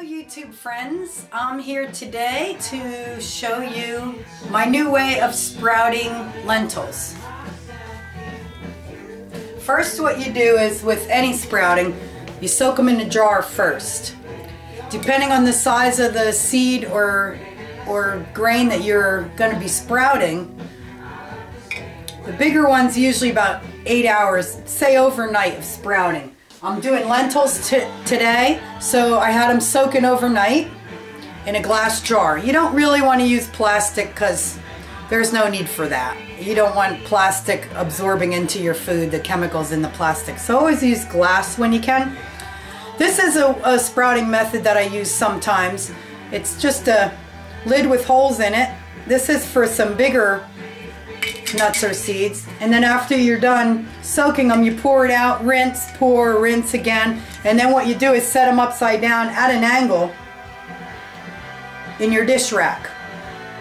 YouTube friends, I'm here today to show you my new way of sprouting lentils. First, what you do is, with any sprouting, you soak them in a jar first. Depending on the size of the seed or grain that you're going to be sprouting, the bigger ones usually about 8 hours, say overnight, of sprouting. I'm doing lentils today, so I had them soaking overnight in a glass jar. You don't really want to use plastic because there's no need for that. You don't want plastic absorbing into your food, the chemicals in the plastic. So always use glass when you can. This is a sprouting method that I use sometimes. It's just a lid with holes in it. This is for some bigger nuts or seeds, and then after you're done soaking them, you pour it out, rinse, pour, rinse again, and then what you do is set them upside down at an angle in your dish rack,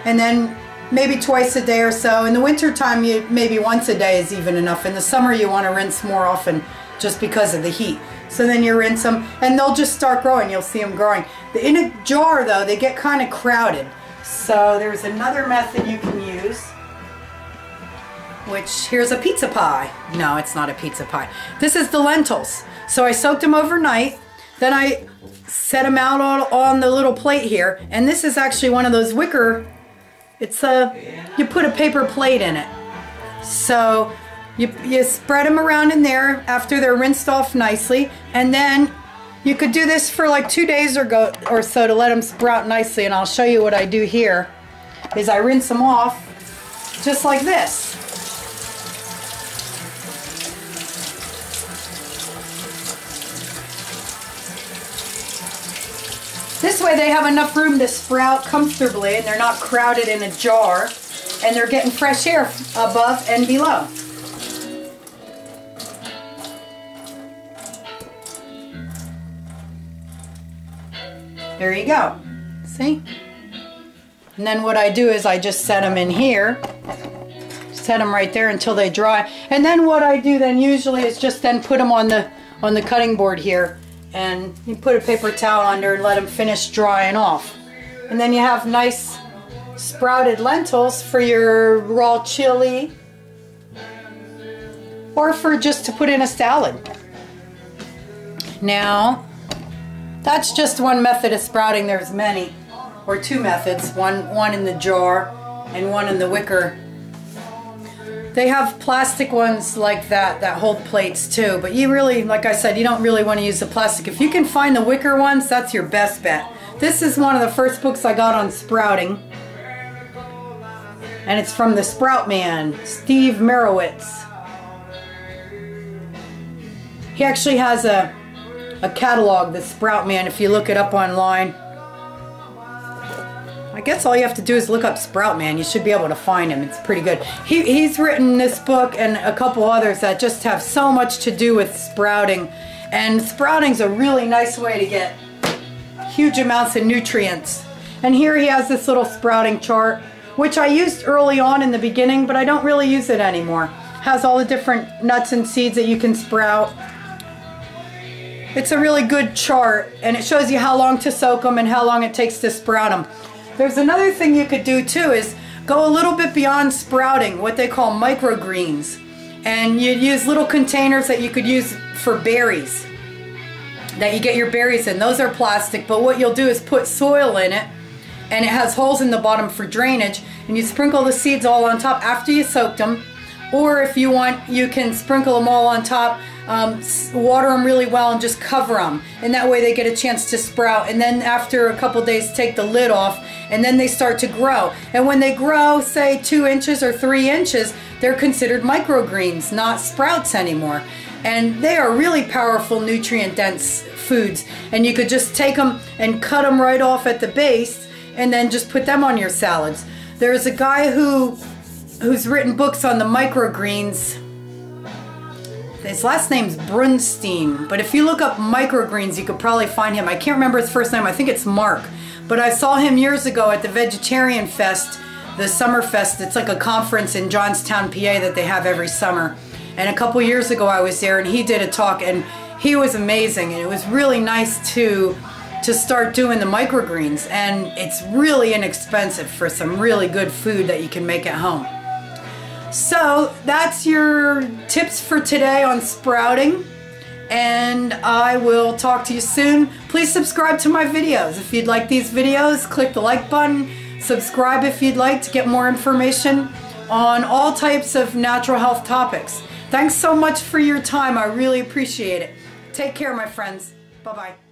and then maybe twice a day or so. In the winter time, maybe once a day is even enough. In the summer, you want to rinse more often just because of the heat. So then you rinse them and they'll just start growing. You'll see them growing. In a jar though, they get kind of crowded, so there's another method you can use, which, here's a pizza pie. No, it's not a pizza pie. This is the lentils. So I soaked them overnight, then I set them out on the little plate here, and this is actually one of those wicker, you put a paper plate in it. So you spread them around in there after they're rinsed off nicely, and then you could do this for like 2 days or so to let them sprout nicely, and I'll show you what I do here. Is I rinse them off just like this. This way they have enough room to sprout comfortably, and they're not crowded in a jar, and they're getting fresh air above and below. There you go. See? And then what I do is I just set them in here, set them right there until they dry, and then what I do then usually is just then put them on the cutting board here, and you put a paper towel under and let them finish drying off. And then you have nice sprouted lentils for your raw chili, or for just to put in a salad. Now, that's just one method of sprouting. There's many, or two methods, one in the jar and one in the wicker. They have plastic ones like that hold plates too, but you really, like I said, you don't really want to use the plastic. If you can find the wicker ones, that's your best bet. This is one of the first books I got on sprouting, and it's from the Sprout Man, Steve Merowitz. He actually has a catalog, the Sprout Man, if you look it up online. I guess all you have to do is look up Sprout Man. You should be able to find him. It's pretty good. He's written this book and a couple others that just have so much to do with sprouting. And sprouting's a really nice way to get huge amounts of nutrients. And here he has this little sprouting chart, which I used early on in the beginning, but I don't really use it anymore. It has all the different nuts and seeds that you can sprout. It's a really good chart, and it shows you how long to soak them and how long it takes to sprout them. There's another thing you could do too, is go a little bit beyond sprouting, what they call microgreens. And you use little containers that you could use for berries, that you get your berries in. Those are plastic, but what you'll do is put soil in it, and it has holes in the bottom for drainage, and you sprinkle the seeds all on top after you soaked them. Or if you want, you can sprinkle them all on top, water them really well, and just cover them, and that way they get a chance to sprout. And then after a couple days, take the lid off, and then they start to grow. And when they grow, say 2 inches or 3 inches, they're considered microgreens, not sprouts anymore. And they are really powerful, nutrient-dense foods. And you could just take them and cut them right off at the base, and then just put them on your salads. There's a guy who's written books on the microgreens. His last name's Brunstein, but if you look up microgreens, you could probably find him. I can't remember his first name. I think it's Mark. But I saw him years ago at the Vegetarian Fest, the Summer Fest. It's like a conference in Johnstown, PA that they have every summer. And a couple years ago I was there, and he did a talk, and he was amazing. And it was really nice to to start doing the microgreens, and it's really inexpensive for some really good food that you can make at home. So that's your tips for today on sprouting, and I will talk to you soon. Please subscribe to my videos. If you'd like these videos, click the like button. Subscribe if you'd like to get more information on all types of natural health topics. Thanks so much for your time. I really appreciate it. Take care, my friends. Bye-bye.